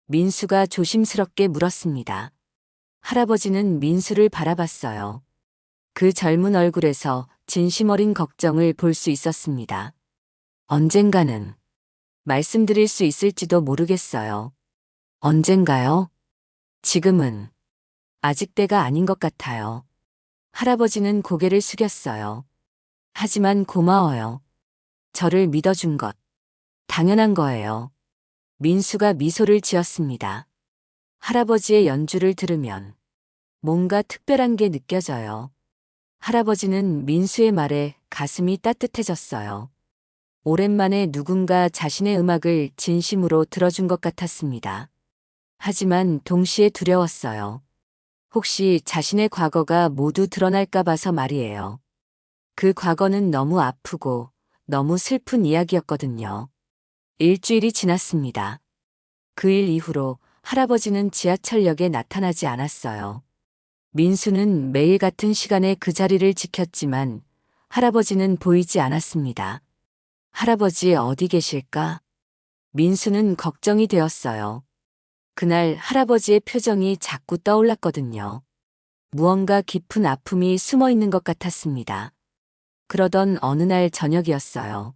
민수가 조심스럽게 물었습니다. 할아버지는 민수를 바라봤어요. 그 젊은 얼굴에서 진심 어린 걱정을 볼 수 있었습니다. 언젠가는 말씀드릴 수 있을지도 모르겠어요. 언젠가요? 지금은 아직 때가 아닌 것 같아요. 할아버지는 고개를 숙였어요. 하지만 고마워요. 저를 믿어준 것. 당연한 거예요. 민수가 미소를 지었습니다. 할아버지의 연주를 들으면 뭔가 특별한 게 느껴져요. 할아버지는 민수의 말에 가슴이 따뜻해졌어요. 오랜만에 누군가 자신의 음악을 진심으로 들어준 것 같았습니다. 하지만 동시에 두려웠어요. 혹시 자신의 과거가 모두 드러날까 봐서 말이에요. 그 과거는 너무 아프고 너무 슬픈 이야기였거든요. 일주일이 지났습니다. 그 일 이후로 할아버지는 지하철역에 나타나지 않았어요. 민수는 매일 같은 시간에 그 자리를 지켰지만 할아버지는 보이지 않았습니다. 할아버지 어디 계실까? 민수는 걱정이 되었어요. 그날 할아버지의 표정이 자꾸 떠올랐거든요. 무언가 깊은 아픔이 숨어 있는 것 같았습니다. 그러던 어느 날 저녁이었어요.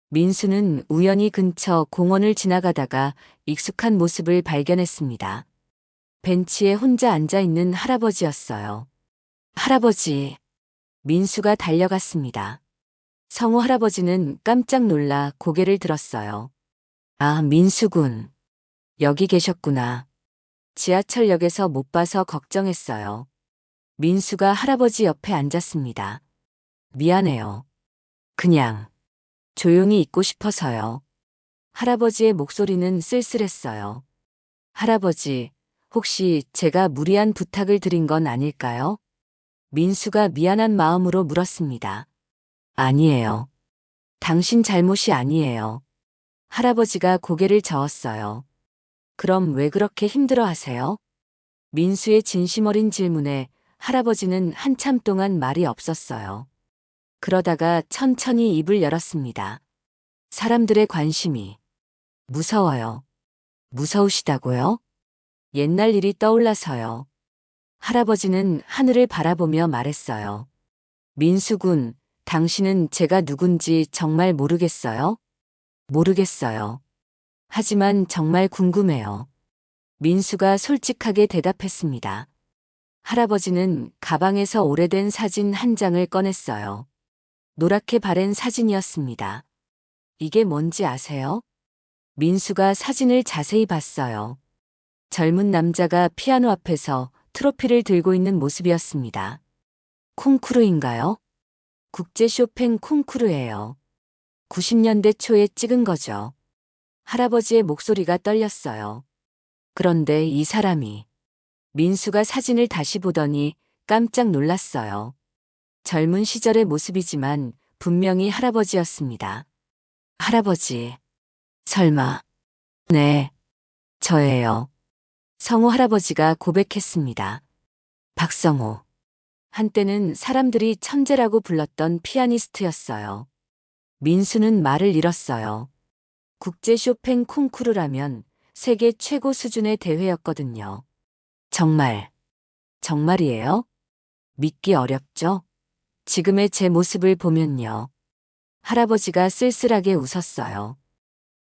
민수는 우연히 근처 공원을 지나가다가 익숙한 모습을 발견했습니다. 벤치에 혼자 앉아있는 할아버지였어요. 할아버지. 민수가 달려갔습니다. 성우 할아버지는 깜짝 놀라 고개를 들었어요. 아, 민수군. 여기 계셨구나. 지하철역에서 못 봐서 걱정했어요. 민수가 할아버지 옆에 앉았습니다. 미안해요. 그냥 조용히 있고 싶어서요. 할아버지의 목소리는 쓸쓸했어요. 할아버지, 혹시 제가 무리한 부탁을 드린 건 아닐까요? 민수가 미안한 마음으로 물었습니다. 아니에요. 당신 잘못이 아니에요. 할아버지가 고개를 저었어요. 그럼 왜 그렇게 힘들어 하세요? 민수의 진심 어린 질문에 할아버지는 한참 동안 말이 없었어요. 그러다가 천천히 입을 열었습니다. 사람들의 관심이 무서워요. 무서우시다고요? 옛날 일이 떠올라서요. 할아버지는 하늘을 바라보며 말했어요. 민수군, 당신은 제가 누군지 정말 모르겠어요? 모르겠어요. 하지만 정말 궁금해요. 민수가 솔직하게 대답했습니다. 할아버지는 가방에서 오래된 사진 한 장을 꺼냈어요. 노랗게 바랜 사진이었습니다. 이게 뭔지 아세요? 민수가 사진을 자세히 봤어요. 젊은 남자가 피아노 앞에서 트로피를 들고 있는 모습이었습니다. 콩쿠르인가요? 국제 쇼팽 콩쿠르예요. 90년대 초에 찍은 거죠. 할아버지의 목소리가 떨렸어요. 그런데 이 사람이 민수가 사진을 다시 보더니 깜짝 놀랐어요. 젊은 시절의 모습이지만 분명히 할아버지였습니다. 할아버지. 설마. 네. 저예요. 성우 할아버지가 고백했습니다. 박성호. 한때는 사람들이 천재라고 불렀던 피아니스트였어요. 민수는 말을 잃었어요. 국제 쇼팽 콩쿠르라면 세계 최고 수준의 대회였거든요. 정말이에요? 믿기 어렵죠? 지금의 제 모습을 보면요. 할아버지가 쓸쓸하게 웃었어요.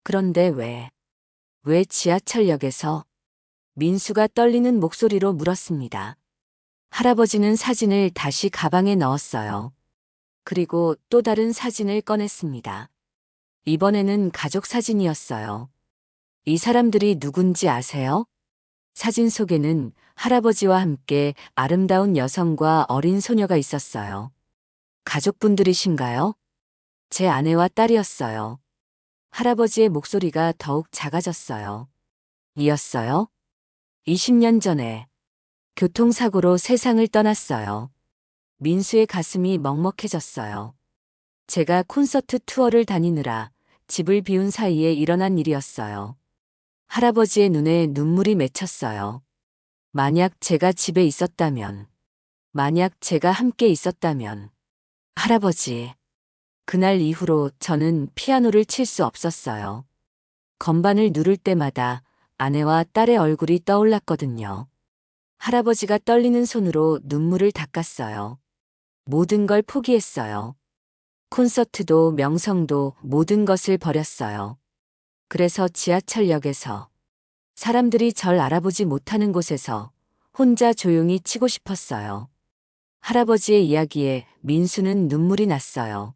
그런데 왜 지하철역에서? 민수가 떨리는 목소리로 물었습니다. 할아버지는 사진을 다시 가방에 넣었어요. 그리고 또 다른 사진을 꺼냈습니다. 이번에는 가족 사진이었어요. 이 사람들이 누군지 아세요? 사진 속에는 할아버지와 함께 아름다운 여성과 어린 소녀가 있었어요. 가족분들이신가요? 제 아내와 딸이었어요. 할아버지의 목소리가 더욱 작아졌어요. 이었어요? 20년 전에 교통사고로 세상을 떠났어요. 민수의 가슴이 먹먹해졌어요. 제가 콘서트 투어를 다니느라 집을 비운 사이에 일어난 일이었어요. 할아버지의 눈에 눈물이 맺혔어요. 만약 제가 집에 있었다면, 만약 제가 함께 있었다면, 할아버지. 그날 이후로 저는 피아노를 칠 수 없었어요. 건반을 누를 때마다 아내와 딸의 얼굴이 떠올랐거든요. 할아버지가 떨리는 손으로 눈물을 닦았어요. 모든 걸 포기했어요. 콘서트도 명성도 모든 것을 버렸어요. 그래서 지하철역에서 사람들이 절 알아보지 못하는 곳에서 혼자 조용히 치고 싶었어요. 할아버지의 이야기에 민수는 눈물이 났어요.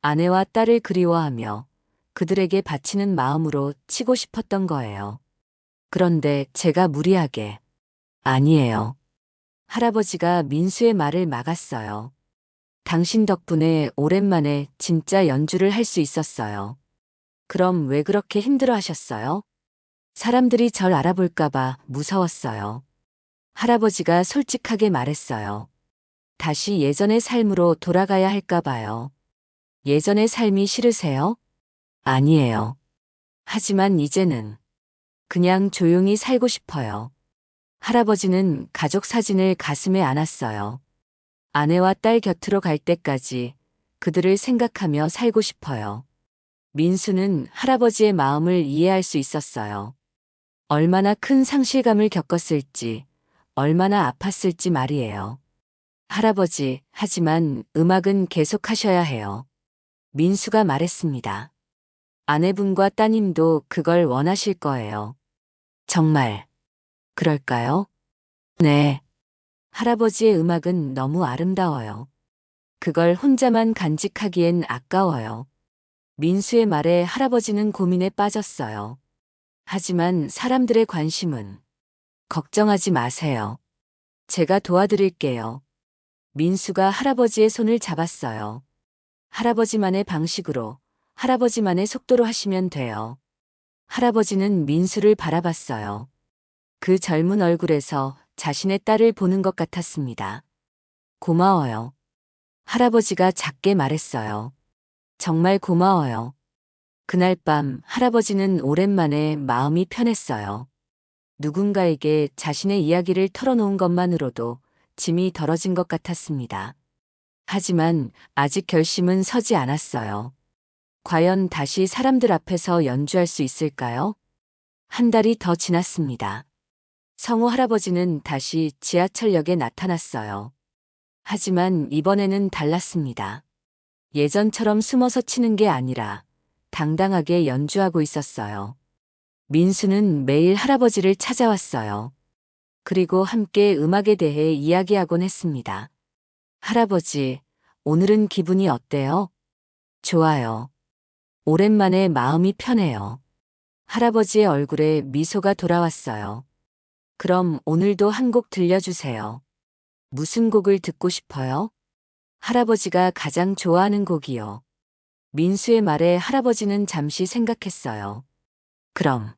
아내와 딸을 그리워하며 그들에게 바치는 마음으로 치고 싶었던 거예요. 그런데 제가 무리하게 아니에요. 할아버지가 민수의 말을 막았어요. 당신 덕분에 오랜만에 진짜 연주를 할 수 있었어요. 그럼 왜 그렇게 힘들어 하셨어요? 사람들이 절 알아볼까봐 무서웠어요. 할아버지가 솔직하게 말했어요. 다시 예전의 삶으로 돌아가야 할까봐요. 예전의 삶이 싫으세요? 아니에요. 하지만 이제는 그냥 조용히 살고 싶어요. 할아버지는 가족 사진을 가슴에 안았어요. 아내와 딸 곁으로 갈 때까지 그들을 생각하며 살고 싶어요. 민수는 할아버지의 마음을 이해할 수 있었어요. 얼마나 큰 상실감을 겪었을지, 얼마나 아팠을지 말이에요. 할아버지, 하지만 음악은 계속 하셔야 해요. 민수가 말했습니다. 아내분과 따님도 그걸 원하실 거예요. 정말, 그럴까요? 네. 할아버지의 음악은 너무 아름다워요. 그걸 혼자만 간직하기엔 아까워요. 민수의 말에 할아버지는 고민에 빠졌어요. 하지만 사람들의 관심은 걱정하지 마세요. 제가 도와드릴게요. 민수가 할아버지의 손을 잡았어요. 할아버지만의 방식으로, 할아버지만의 속도로 하시면 돼요. 할아버지는 민수를 바라봤어요. 그 젊은 얼굴에서 자신의 딸을 보는 것 같았습니다. 고마워요. 할아버지가 작게 말했어요. 정말 고마워요. 그날 밤 할아버지는 오랜만에 마음이 편했어요. 누군가에게 자신의 이야기를 털어놓은 것만으로도 짐이 덜어진 것 같았습니다. 하지만 아직 결심은 서지 않았어요. 과연 다시 사람들 앞에서 연주할 수 있을까요? 한 달이 더 지났습니다. 성우 할아버지는 다시 지하철역에 나타났어요. 하지만 이번에는 달랐습니다. 예전처럼 숨어서 치는 게 아니라 당당하게 연주하고 있었어요. 민수는 매일 할아버지를 찾아왔어요. 그리고 함께 음악에 대해 이야기하곤 했습니다. 할아버지, 오늘은 기분이 어때요? 좋아요. 오랜만에 마음이 편해요. 할아버지의 얼굴에 미소가 돌아왔어요. 그럼 오늘도 한 곡 들려주세요. 무슨 곡을 듣고 싶어요? 할아버지가 가장 좋아하는 곡이요. 민수의 말에 할아버지는 잠시 생각했어요. 그럼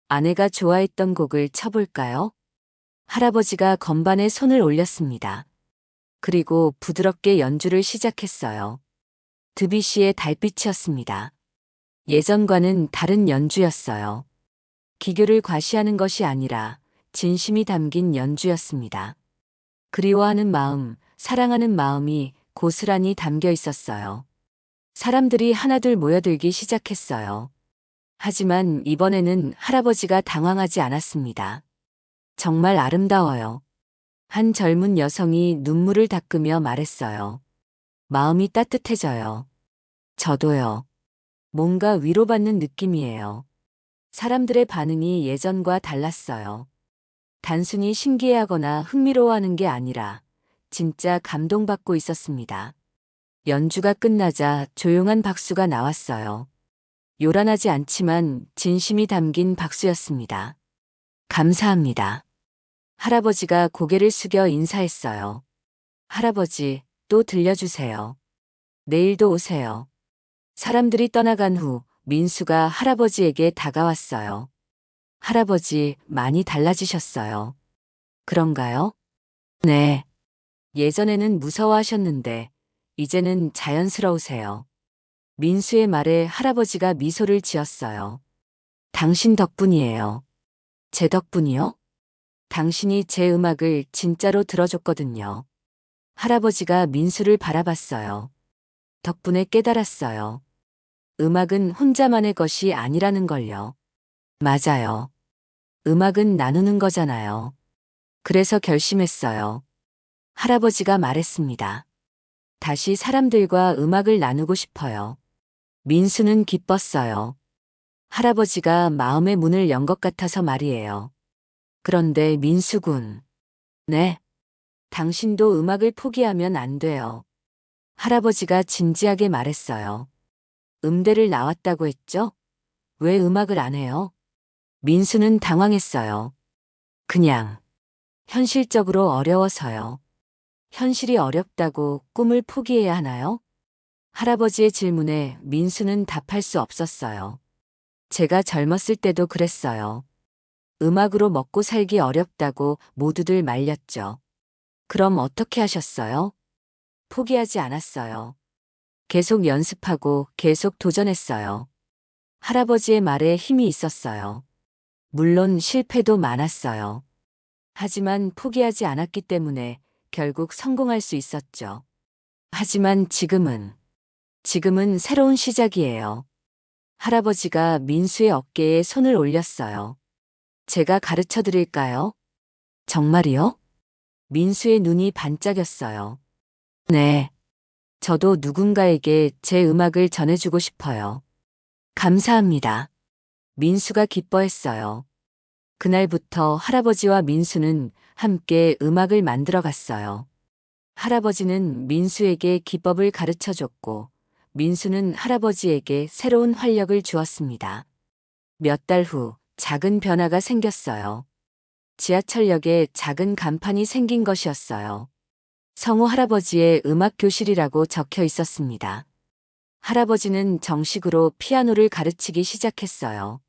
아내가 좋아했던 곡을 쳐볼까요? 할아버지가 건반에 손을 올렸습니다. 그리고 부드럽게 연주를 시작했어요. 드뷔시의 달빛이었습니다. 예전과는 다른 연주였어요. 기교를 과시하는 것이 아니라 진심이 담긴 연주였습니다. 그리워하는 마음, 사랑하는 마음이 고스란히 담겨 있었어요. 사람들이 하나둘 모여들기 시작했어요. 하지만 이번에는 할아버지가 당황하지 않았습니다. 정말 아름다워요. 한 젊은 여성이 눈물을 닦으며 말했어요. 마음이 따뜻해져요. 저도요. 뭔가 위로받는 느낌이에요. 사람들의 반응이 예전과 달랐어요. 단순히 신기해하거나 흥미로워하는 게 아니라 진짜 감동받고 있었습니다. 연주가 끝나자 조용한 박수가 나왔어요. 요란하지 않지만 진심이 담긴 박수였습니다. 감사합니다. 할아버지가 고개를 숙여 인사했어요. 할아버지, 또 들려주세요. 내일도 오세요. 사람들이 떠나간 후 민수가 할아버지에게 다가왔어요. 할아버지, 많이 달라지셨어요. 그런가요? 네. 예전에는 무서워하셨는데, 이제는 자연스러우세요. 민수의 말에 할아버지가 미소를 지었어요. 당신 덕분이에요. 제 덕분이요? 당신이 제 음악을 진짜로 들어줬거든요. 할아버지가 민수를 바라봤어요. 덕분에 깨달았어요. 음악은 혼자만의 것이 아니라는 걸요. 맞아요. 음악은 나누는 거잖아요. 그래서 결심했어요. 할아버지가 말했습니다. 다시 사람들과 음악을 나누고 싶어요. 민수는 기뻤어요. 할아버지가 마음의 문을 연 것 같아서 말이에요. 그런데 민수군. 네. 당신도 음악을 포기하면 안 돼요. 할아버지가 진지하게 말했어요. 음대를 나왔다고 했죠? 왜 음악을 안 해요? 민수는 당황했어요. 그냥. 현실적으로 어려워서요. 현실이 어렵다고 꿈을 포기해야 하나요? 할아버지의 질문에 민수는 답할 수 없었어요. 제가 젊었을 때도 그랬어요. 음악으로 먹고 살기 어렵다고 모두들 말렸죠. 그럼 어떻게 하셨어요? 포기하지 않았어요. 계속 연습하고 계속 도전했어요. 할아버지의 말에 힘이 있었어요. 물론 실패도 많았어요. 하지만 포기하지 않았기 때문에 결국 성공할 수 있었죠. 하지만 지금은 새로운 시작이에요. 할아버지가 민수의 어깨에 손을 올렸어요. 제가 가르쳐 드릴까요? 정말이요? 민수의 눈이 반짝였어요. 네. 저도 누군가에게 제 음악을 전해주고 싶어요. 감사합니다. 민수가 기뻐했어요. 그날부터 할아버지와 민수는 함께 음악을 만들어 갔어요. 할아버지는 민수에게 기법을 가르쳐 줬고, 민수는 할아버지에게 새로운 활력을 주었습니다. 몇 달 후 작은 변화가 생겼어요. 지하철역에 작은 간판이 생긴 것이었어요. 성우 할아버지의 음악 교실이라고 적혀 있었습니다. 할아버지는 정식으로 피아노를 가르치기 시작했어요.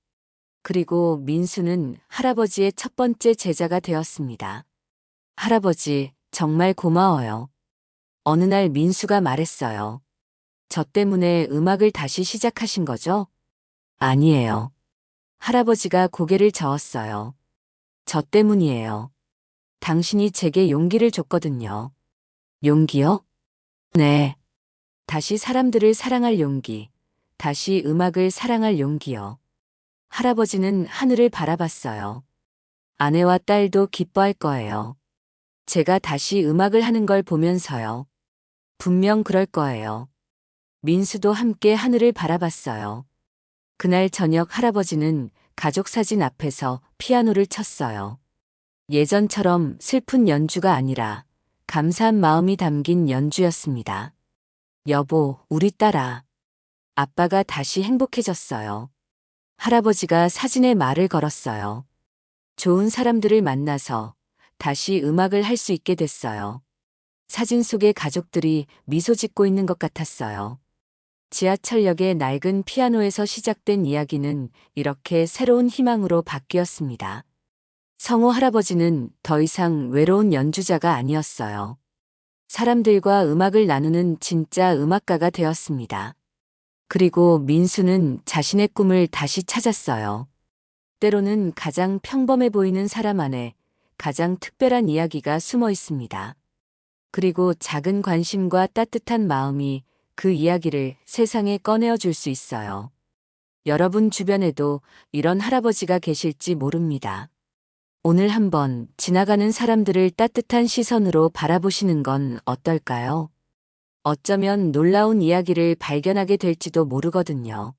그리고 민수는 할아버지의 첫 번째 제자가 되었습니다. 할아버지, 정말 고마워요. 어느 날 민수가 말했어요. 저 때문에 음악을 다시 시작하신 거죠? 아니에요. 할아버지가 고개를 저었어요. 저 때문이에요. 당신이 제게 용기를 줬거든요. 용기요? 네. 다시 사람들을 사랑할 용기. 다시 음악을 사랑할 용기요. 할아버지는 하늘을 바라봤어요. 아내와 딸도 기뻐할 거예요. 제가 다시 음악을 하는 걸 보면서요. 분명 그럴 거예요. 민수도 함께 하늘을 바라봤어요. 그날 저녁 할아버지는 가족 사진 앞에서 피아노를 쳤어요. 예전처럼 슬픈 연주가 아니라 감사한 마음이 담긴 연주였습니다. 여보, 우리 딸아. 아빠가 다시 행복해졌어요. 할아버지가 사진에 말을 걸었어요. 좋은 사람들을 만나서 다시 음악을 할 수 있게 됐어요. 사진 속의 가족들이 미소 짓고 있는 것 같았어요. 지하철역의 낡은 피아노에서 시작된 이야기는 이렇게 새로운 희망으로 바뀌었습니다. 성우 할아버지는 더 이상 외로운 연주자가 아니었어요. 사람들과 음악을 나누는 진짜 음악가가 되었습니다. 그리고 민수는 자신의 꿈을 다시 찾았어요. 때로는 가장 평범해 보이는 사람 안에 가장 특별한 이야기가 숨어 있습니다. 그리고 작은 관심과 따뜻한 마음이 그 이야기를 세상에 꺼내어 줄 수 있어요. 여러분 주변에도 이런 할아버지가 계실지 모릅니다. 오늘 한번 지나가는 사람들을 따뜻한 시선으로 바라보시는 건 어떨까요? 어쩌면 놀라운 이야기를 발견하게 될지도 모르거든요.